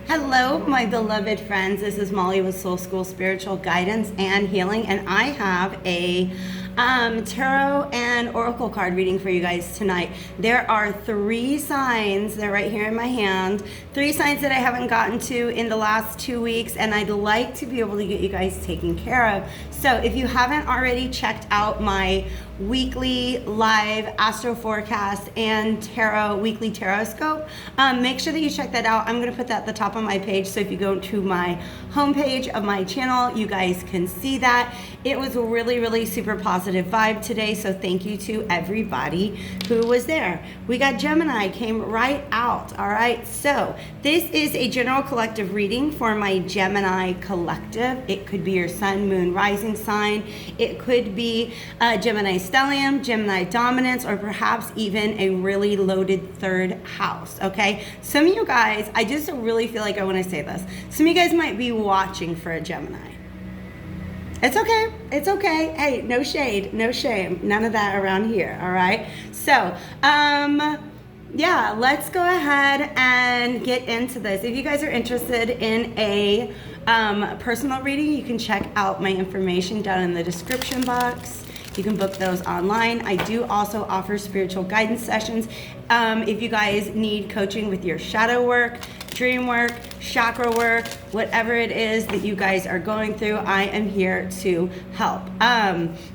Hello, my beloved friends. This is Molly with Soul School Spiritual Guidance and Healing, and I have a tarot and oracle card reading for you guys tonight. There are 3 signs, they're right here in my hand, 3 signs that I haven't gotten to in the last 2 weeks, and I'd like to be able to get you guys taken care of. So if you haven't already checked out my weekly live astro forecast and tarot weekly tarot scope, make sure that you check that out. I'm going to put that at the top of my page, so if you go to my homepage of my channel, you guys can see that. It was a really super positive vibe today, so thank you to everybody who was there. We got Gemini came right out. All right, so this is a general collective reading for my Gemini collective. It could be your sun, moon, rising sign. It could be Gemini stellium, Gemini dominance, or perhaps even a really loaded 3rd house. Okay, some of you guys, I just really feel like I want to say this, some of you guys might be watching for a Gemini. It's okay. It's okay. Hey, no shade, no shame, none of that around here. All right. So, yeah, let's go ahead and get into this. If you guys are interested in a personal reading, you can check out my information down in the description box. You can book those online. I do also offer spiritual guidance sessions. If you guys need coaching with your shadow work, dream work, chakra work, whatever it is that you guys are going through, I am here to help.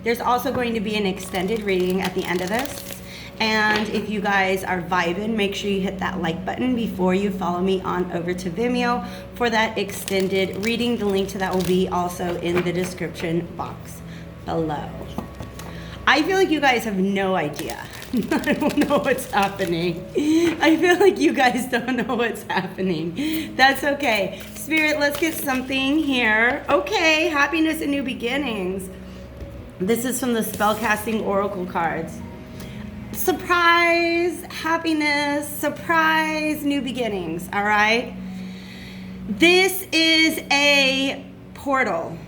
There's also going to be an extended reading at the end of this. And if you guys are vibing, make sure you hit that like button before you follow me on over to Vimeo for that extended reading. The link to that will be also in the description box below. I feel like you guys have no idea. I don't know what's happening. I feel like you guys don't know what's happening. That's okay. Spirit, let's get something here. Okay, happiness and new beginnings. This is from the spellcasting oracle cards. Surprise, happiness, surprise, new beginnings, all right? This is a portal.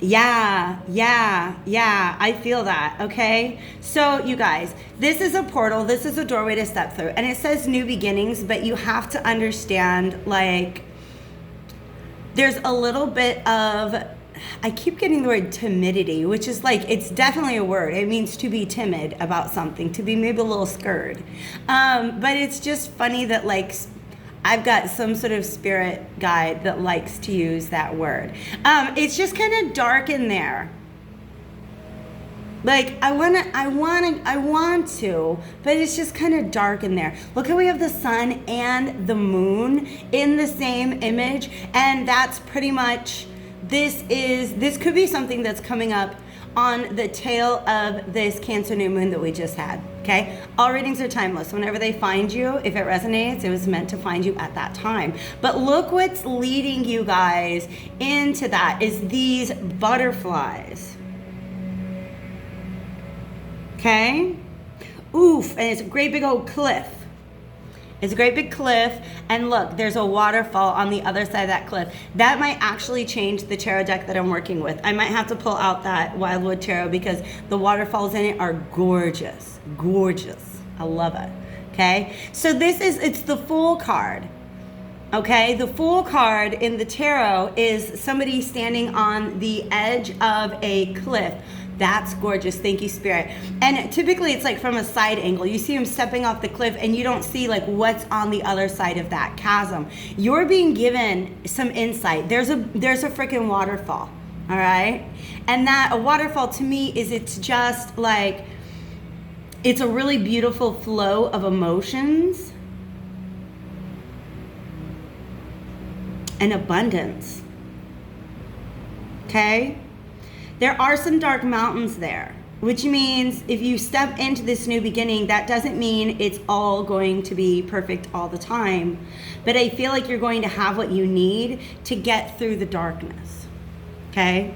Yeah, I feel that, okay? So you guys, this is a portal, this is a doorway to step through, and it says new beginnings, but you have to understand, like, there's a little bit of, I keep getting the word timidity, which is like, it's definitely a word. It means to be timid about something, to be maybe a little scared. But it's just funny that, like, I've got some sort of spirit guide that likes to use that word. It's just kind of dark in there. Like, I want to, but it's just kind of dark in there. Look how we have the sun and the moon in the same image, and that's pretty much, this could be something that's coming up on the tail of this Cancer new moon that we just had, okay? All readings are timeless. Whenever they find you, if it resonates, it was meant to find you at that time. But look what's leading you guys into that is these butterflies, okay? Oof, and it's a great big old cliff. It's a great big cliff, and look, there's a waterfall on the other side of that cliff. That might actually change the tarot deck that I'm working with. I might have to pull out that Wildwood Tarot because the waterfalls in it are gorgeous, gorgeous. I love it, okay? So it's the Fool card, okay? The Fool card in the tarot is somebody standing on the edge of a cliff. That's gorgeous. Thank you, Spirit. And typically it's like from a side angle. You see him stepping off the cliff and you don't see like what's on the other side of that chasm. You're being given some insight. There's a freaking waterfall. All right? And that a waterfall to me is, it's just like, it's a really beautiful flow of emotions and abundance. Okay? There are some dark mountains there, which means if you step into this new beginning, that doesn't mean it's all going to be perfect all the time. But I feel like you're going to have what you need to get through the darkness, okay?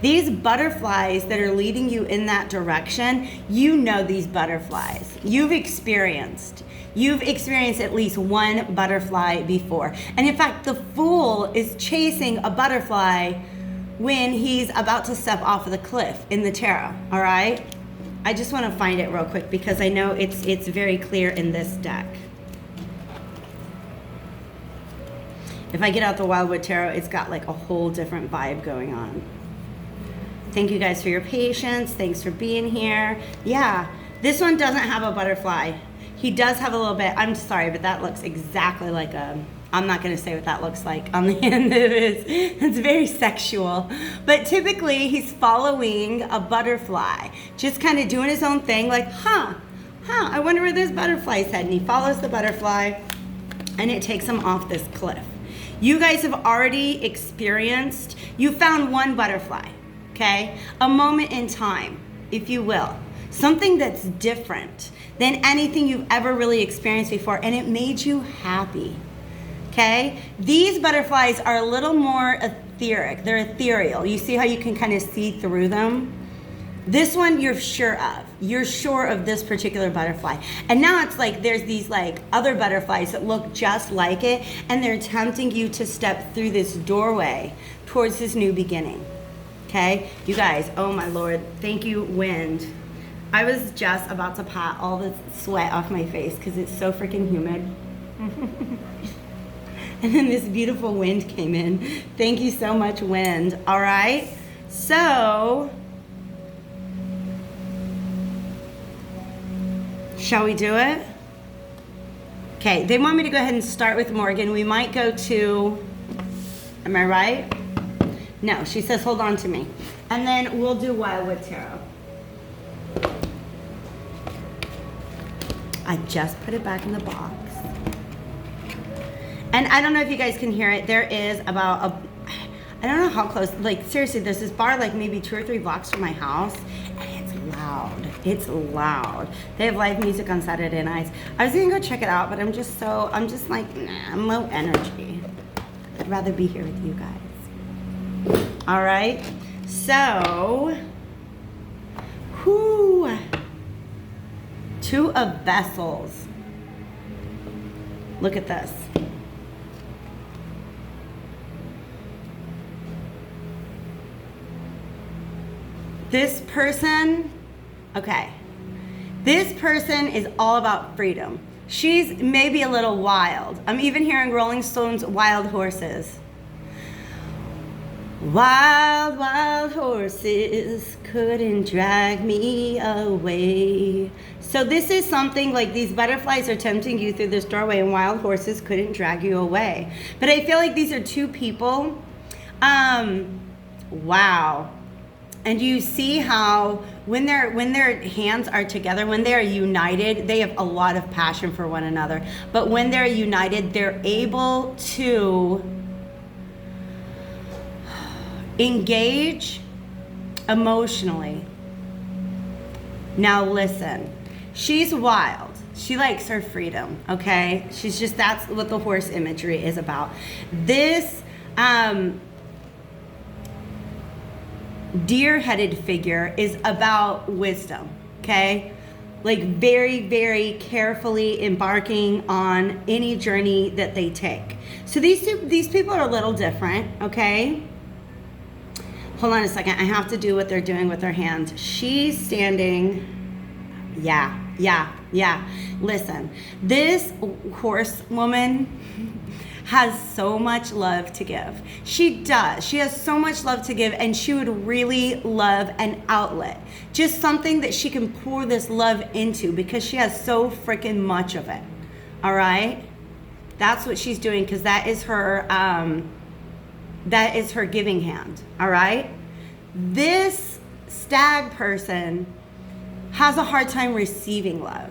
These butterflies that are leading you in that direction, you know these butterflies. You've experienced at least one butterfly before. And in fact, the Fool is chasing a butterfly when he's about to step off of the cliff in the tarot, all right? I just want to find it real quick because I know it's very clear in this deck. If I get out the Wildwood Tarot, it's got like a whole different vibe going on. Thank you guys for your patience. Thanks for being here. Yeah, this one doesn't have a butterfly. He does have a little bit. I'm sorry, but that looks exactly like a... I'm not going to say what that looks like on the end of it. It's very sexual. But typically, he's following a butterfly. Just kind of doing his own thing, like, I wonder where this butterfly's heading. He follows the butterfly, and it takes him off this cliff. You guys have already experienced, you found one butterfly, okay? A moment in time, if you will. Something that's different than anything you've ever really experienced before, and it made you happy. Okay, these butterflies are a little more etheric. They're ethereal. You see how you can kind of see through them? This one you're sure of. You're sure of this particular butterfly. And now it's like there's these like other butterflies that look just like it, and they're tempting you to step through this doorway towards this new beginning. Okay, you guys, oh my Lord, thank you, wind. I was just about to pat all the sweat off my face because it's so freaking humid. And then this beautiful wind came in. Thank you so much, wind. All right. So, shall we do it? Okay. They want me to go ahead and start with Morgan. We might go to, am I right? No, she says, hold on to me. And then we'll do Wildwood Tarot. I just put it back in the box. And I don't know if you guys can hear it. There is about I don't know how close, like seriously, there's this bar like maybe 2 or 3 blocks from my house, and it's loud. It's loud. They have live music on Saturday nights. I was gonna go check it out, but I'm just like, nah, I'm low energy. I'd rather be here with you guys. All right, so, 2 of Vessels. Look at this. This person, okay, this person is all about freedom. She's maybe a little wild. I'm even hearing Rolling Stones' Wild Horses. Wild, wild horses couldn't drag me away. So this is something like these butterflies are tempting you through this doorway, and wild horses couldn't drag you away. But I feel like these are 2 people. Wow. And you see how when their hands are together, when they are united, they have a lot of passion for one another. But when they're united, they're able to engage emotionally. Now listen, she's wild. She likes her freedom, okay? She's just, that's what the horse imagery is about. This deer-headed figure is about wisdom, okay? Like very, very carefully embarking on any journey that they take. So these people are a little different, okay? Hold on a second. I have to do what they're doing with their hands. She's standing. Yeah. Listen, this horse woman has so much love to give. She does. She has so much love to give, and she would really love an outlet. Just something that she can pour this love into because she has so freaking much of it. All right? That's what she's doing, because that is her giving hand. All right? This stag person has a hard time receiving love.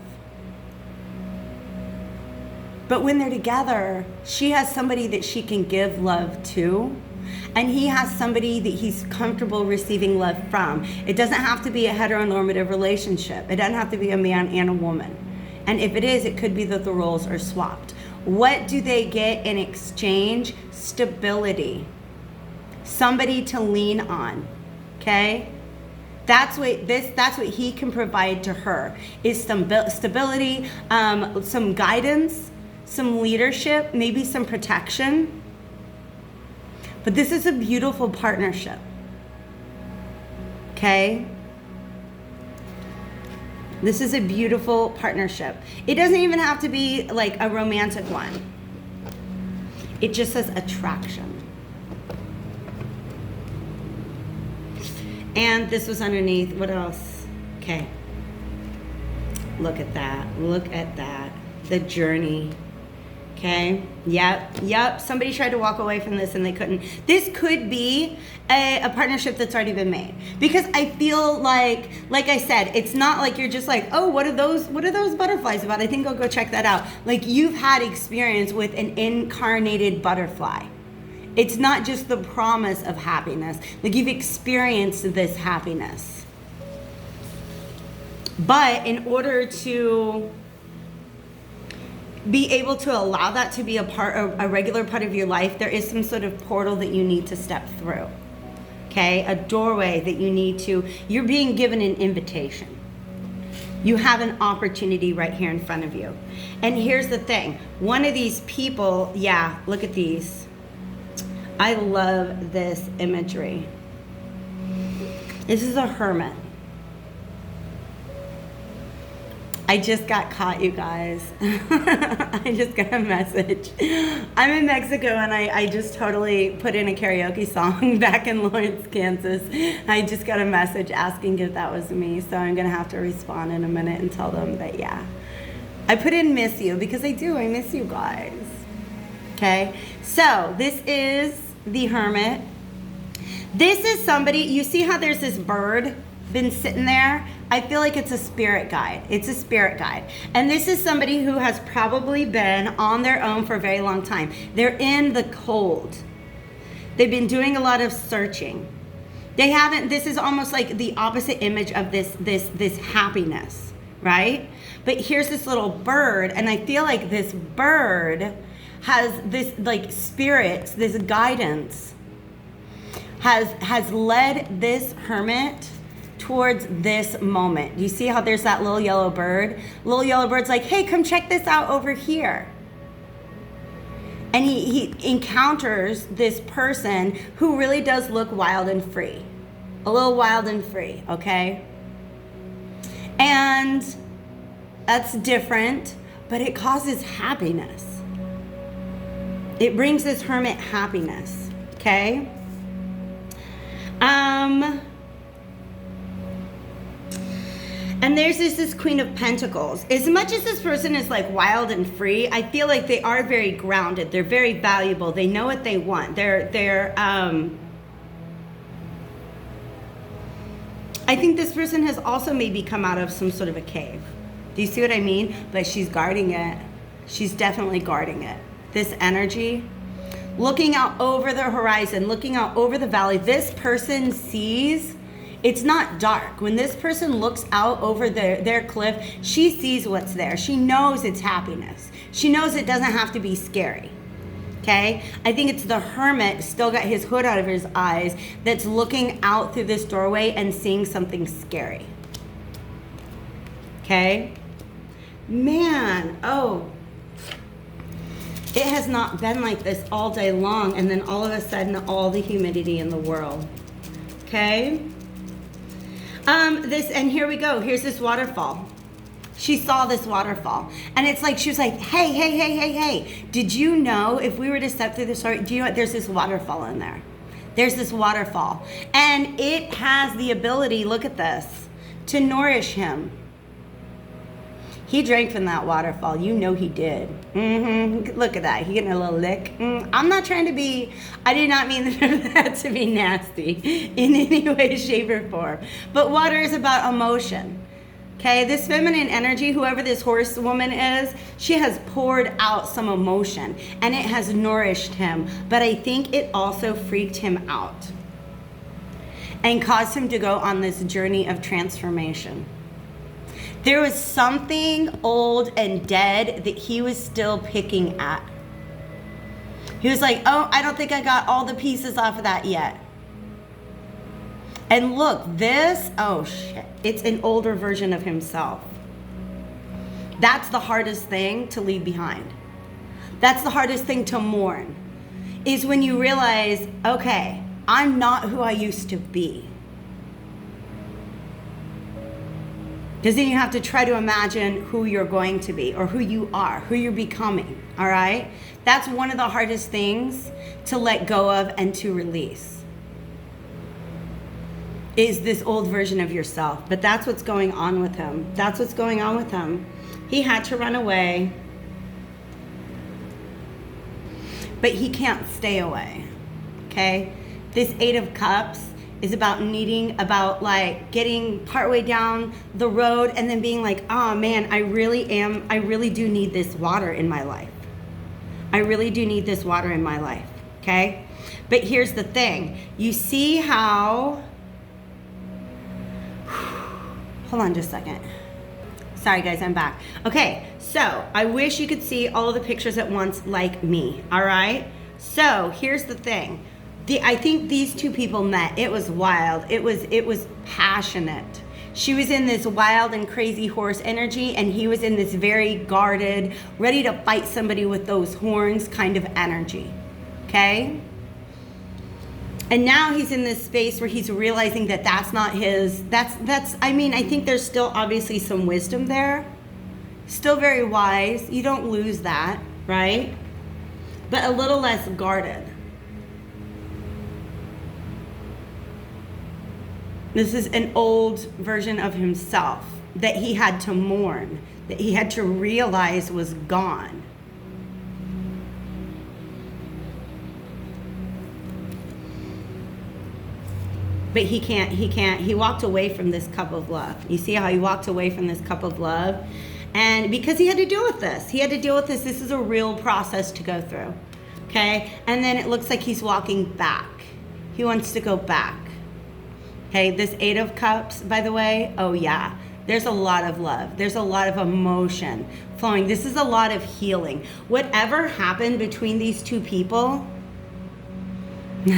But when they're together, she has somebody that she can give love to, and he has somebody that he's comfortable receiving love from. It doesn't have to be a heteronormative relationship. It doesn't have to be a man and a woman. And if it is, it could be that the roles are swapped. What do they get in exchange? Stability. Somebody to lean on, okay? That's what he can provide to her, is some stability, some guidance, some leadership, maybe some protection. But this is a beautiful partnership, okay? This is a beautiful partnership. It doesn't even have to be like a romantic one. It just says attraction. And this was underneath. What else? Okay. Look at that. Look at that. The journey. Okay. Yep. Somebody tried to walk away from this and they couldn't. This could be a partnership that's already been made. Because I feel like I said, it's not like you're just like, oh, what are those butterflies about? I think I'll go check that out. Like, you've had experience with an incarnated butterfly. It's not just the promise of happiness. Like, you've experienced this happiness. But in order to be able to allow that to be a regular part of your life, there is some sort of portal that you need to step through. Okay? A doorway that you're being given an invitation. You have an opportunity right here in front of you. And here's the thing. One of these people, look at these. I love this imagery. This is a hermit. I just got caught, you guys. I just got a message. I'm in Mexico and I just totally put in a karaoke song back in Lawrence, Kansas. I just got a message asking if that was me. So I'm gonna have to respond in a minute and tell them that, I put in miss you because I do, I miss you guys. Okay, so this is the hermit. This is somebody, you see how there's this bird been sitting there? I feel like it's a spirit guide. It's a spirit guide. And this is somebody who has probably been on their own for a very long time. They're in the cold. They've been doing a lot of searching. This is almost like the opposite image of this happiness, right? But here's this little bird, and I feel like this bird has this like spirits, this guidance, has led this hermit towards this moment. You see how there's that little yellow bird? Little yellow bird's like, hey, come check this out over here. And he encounters this person who really does look wild and free. A little wild and free, okay? And that's different, but it causes happiness. It brings this hermit happiness, okay? And there's this Queen of Pentacles. As much as this person is like wild and free, I feel like they are very grounded. They're very valuable. They know what they want. I think this person has also maybe come out of some sort of a cave. Do you see what I mean? But she's guarding it. She's definitely guarding it. This energy, looking out over the horizon, looking out over the valley, this person sees. It's not dark. When this person looks out over their cliff, she sees what's there. She knows it's happiness. She knows it doesn't have to be scary. Okay? I think it's the hermit, still got his hood out of his eyes, that's looking out through this doorway and seeing something scary. Okay? Man, it has not been like this all day long, and then all of a sudden, all the humidity in the world. Okay? And here we go. Here's this waterfall. She saw this waterfall. And it's like, she was like, hey. Did you know if we were to step through this door, do you know what? There's this waterfall in there. There's this waterfall. And it has the ability, look at this, to nourish him. He drank from that waterfall. You know he did. Look at that. He getting a little lick. I'm not trying to be, I did not mean that to be nasty in any way, shape, or form. But water is about emotion. Okay, this feminine energy, whoever this horse woman is, she has poured out some emotion and it has nourished him. But I think it also freaked him out and caused him to go on this journey of transformation. There was something old and dead that he was still picking at. He was like, I don't think I got all the pieces off of that yet. And look, this, shit, it's an older version of himself. That's the hardest thing to leave behind. That's the hardest thing to mourn, is when you realize, okay, I'm not who I used to be. Because then you have to try to imagine who you're going to be or who you are, who you're becoming, all right? That's one of the hardest things to let go of and to release, is this old version of yourself. But that's what's going on with him. That's what's going on with him. He had to run away, but he can't stay away, okay? This Eight of Cups is about like getting partway down the road and then being like, oh man, I really do need this water in my life. I really do need this water in my life, okay? But here's the thing. You see how, hold on just a second. Sorry guys, I'm back. Okay, so I wish you could see all of the pictures at once like me, all right? So here's the thing. I think these two people met. It was wild. It was passionate. She was in this wild and crazy horse energy, and he was in this very guarded, ready to fight somebody with those horns kind of energy, okay? And now he's in this space where he's realizing that that's not his, I mean, I think there's still obviously some wisdom there. Still very wise. You don't lose that, right? But a little less guarded. This is an old version of himself that he had to mourn, that he had to realize was gone. But he walked away from this cup of love. You see how he walked away from this cup of love? And because he had to deal with this. This is a real process to go through, okay? And then it looks like he's walking back. He wants to go back. Okay, this Eight of Cups, by the way, oh yeah, there's a lot of love. There's a lot of emotion flowing. This is a lot of healing. Whatever happened between these two people, hold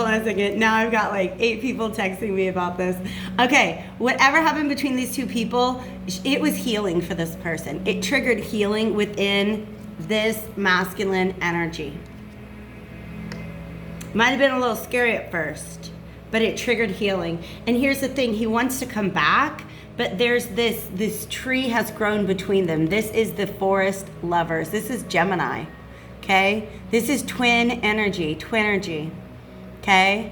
on a second. Now I've got like 8 people texting me about this. Okay, whatever happened between these two people, it was healing for this person. It triggered healing within this masculine energy. Might have been a little scary at first, but it triggered healing. And here's the thing, he wants to come back, but there's this tree has grown between them. This is the forest lovers. This is Gemini, okay? This is twin energy, okay?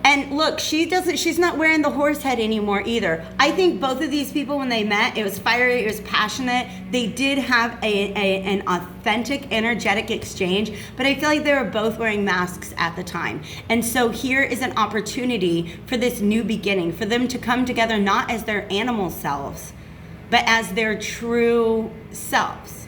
And look, she's not wearing the horse head anymore either. I think both of these people, when they met, it was fiery, it was passionate. They did have an authentic, energetic exchange, but I feel like they were both wearing masks at the time. And so here is an opportunity for this new beginning, for them to come together not as their animal selves, but as their true selves.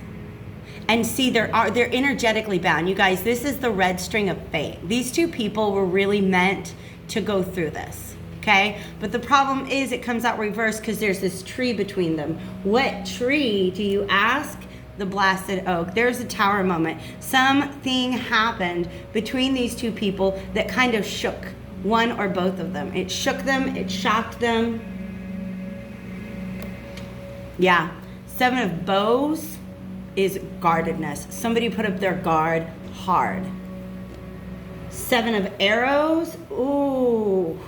And see, they're energetically bound. You guys, this is the red string of fate. These two people were really meant to go through this, okay? But the problem is it comes out reversed because there's this tree between them. What tree, do you ask? The blasted oak. There's a tower moment. Something happened between these two people that kind of shook one or both of them. It shook them, it shocked them. Yeah, 7 of bows is guardedness. Somebody put up their guard hard. 7 of arrows, ooh.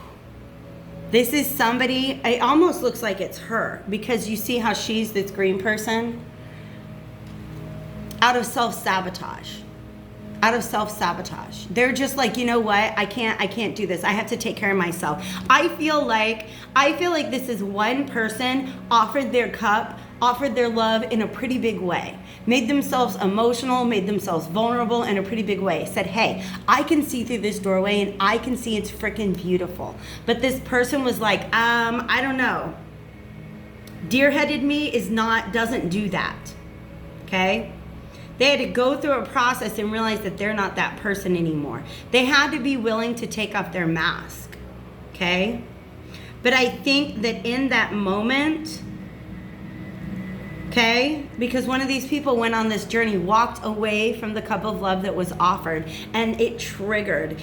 This is somebody, it almost looks like it's her, because you see how she's this green person? Out of self-sabotage. They're just like, you know what? I can't do this. I have to take care of myself. I feel like this is one person offered their cup, offered their love in a pretty big way. Made themselves emotional, made themselves vulnerable in a pretty big way. Said, hey, I can see through this doorway and I can see it's freaking beautiful. But this person was like, I don't know. Deer-headed me doesn't do that, okay? They had to go through a process and realize that they're not that person anymore. They had to be willing to take off their mask, okay? But I think that in that moment, okay, because one of these people went on this journey, walked away from the cup of love that was offered, and it triggered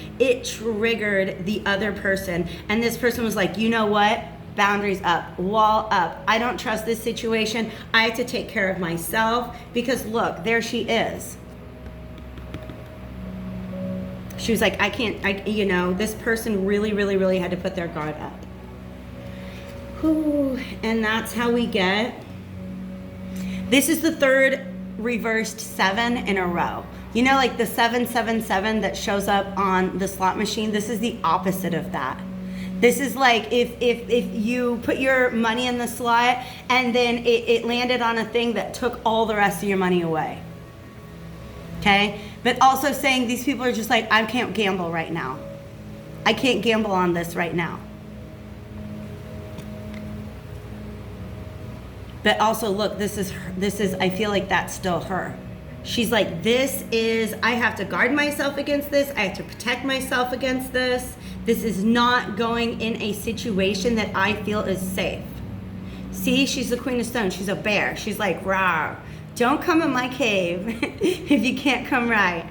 the other person. And this person was like, you know what? Boundaries up, wall up. I don't trust this situation. I have to take care of myself, because look, there she is. She was like, this person really had to put their guard up. Whew. And that's how we get, this is the third reversed 7 in a row. You know, like the 777 that shows up on the slot machine, this is the opposite of that. This is like if you put your money in the slot and then it landed on a thing that took all the rest of your money away. Okay? But also saying these people are just like, I can't gamble right now. I can't gamble on this right now. But also, look, this is, I feel like that's still her. She's like, this is, I have to guard myself against this. I have to protect myself against this. This is not going in a situation that I feel is safe. See, she's the Queen of Stones. She's a bear. She's like, rah, don't come in my cave if you can't come right.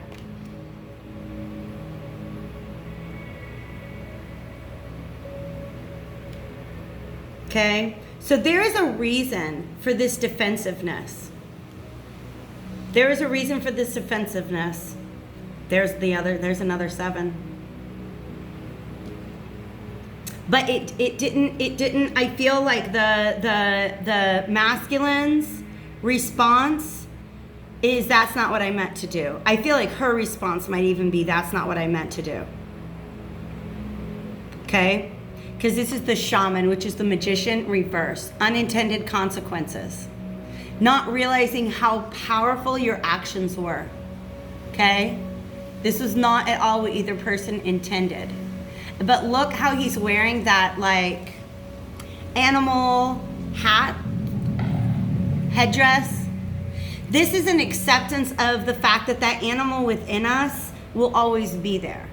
Okay? So there is a reason for this defensiveness. There is a reason for this defensiveness. There's another 7. But it didn't, I feel like the masculine's response is, that's not what I meant to do. I feel like her response might even be, that's not what I meant to do. Okay? Because this is the shaman, which is the magician reverse. Unintended consequences. Not realizing how powerful your actions were. Okay? This was not at all what either person intended. But look how he's wearing that like animal hat, headdress. This is an acceptance of the fact that that animal within us will always be there.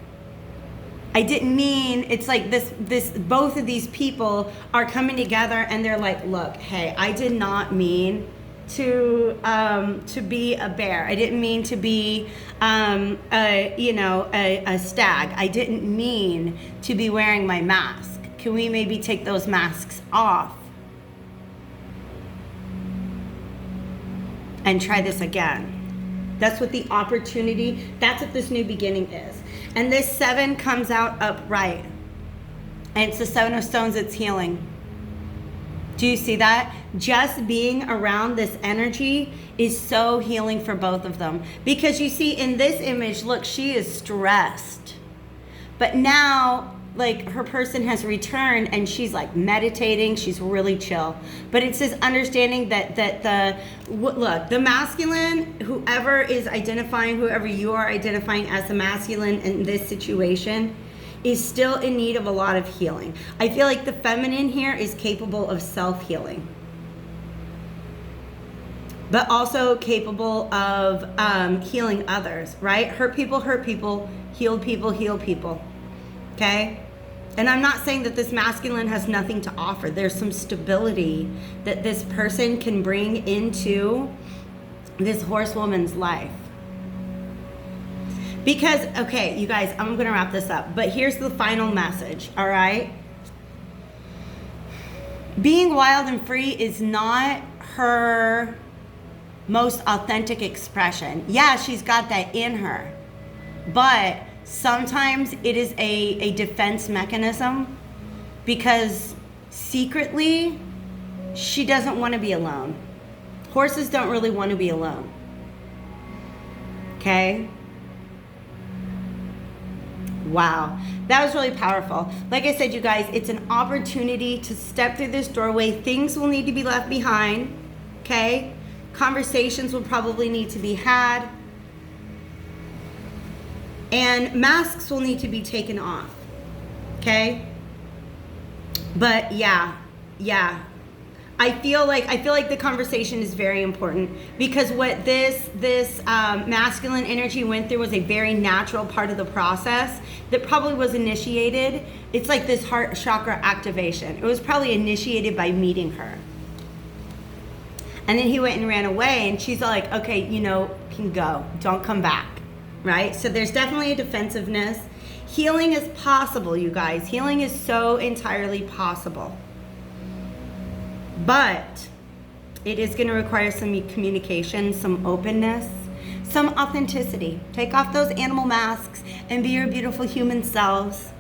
I didn't mean, it's like this both of these people are coming together and they're like, look, hey, I did not mean to be a bear. I didn't mean to be a stag. I didn't mean to be wearing my mask. Can we maybe take those masks off and try this again? That's what the opportunity, that's what this new beginning is. And this 7 comes out upright. And it's the 7 of Stones, it's healing. Do you see that? Just being around this energy is so healing for both of them. Because you see in this image, look, she is stressed. But now, like, her person has returned and she's like meditating, she's really chill. But it's this understanding that the masculine, whoever you are identifying as the masculine in this situation, is still in need of a lot of healing. I feel like the feminine here is capable of self-healing, but also capable of healing others, right? Hurt people, heal people, okay? And I'm not saying that this masculine has nothing to offer. There's some stability that this person can bring into this horsewoman's life. Because, okay, you guys, I'm going to wrap this up. But here's the final message, all right? Being wild and free is not her most authentic expression. Yeah, she's got that in her. But sometimes it is a defense mechanism because secretly she doesn't want to be alone. Horses don't really want to be alone. Okay? Wow, that was really powerful. Like I said, you guys, it's an opportunity to step through this doorway. Things will need to be left behind, okay? Conversations will probably need to be had. And masks will need to be taken off, okay? But yeah. I feel like the conversation is very important because what this masculine energy went through was a very natural part of the process that probably was initiated. It's like this heart chakra activation. It was probably initiated by meeting her. And then he went and ran away and she's like, okay, can go. Don't come back, right? So there's definitely a defensiveness. Healing is possible, you guys. Healing is so entirely possible. But it is going to require some communication, some openness, some authenticity. Take off those animal masks and be your beautiful human selves.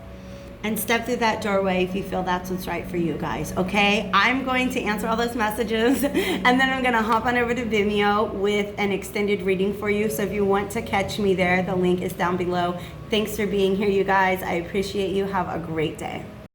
and step through that doorway if you feel that's what's right for you guys, okay? I'm going to answer all those messages and then I'm gonna hop on over to Vimeo with an extended reading for you. So if you want to catch me there, the link is down below. Thanks for being here, you guys. I appreciate you. Have a great day.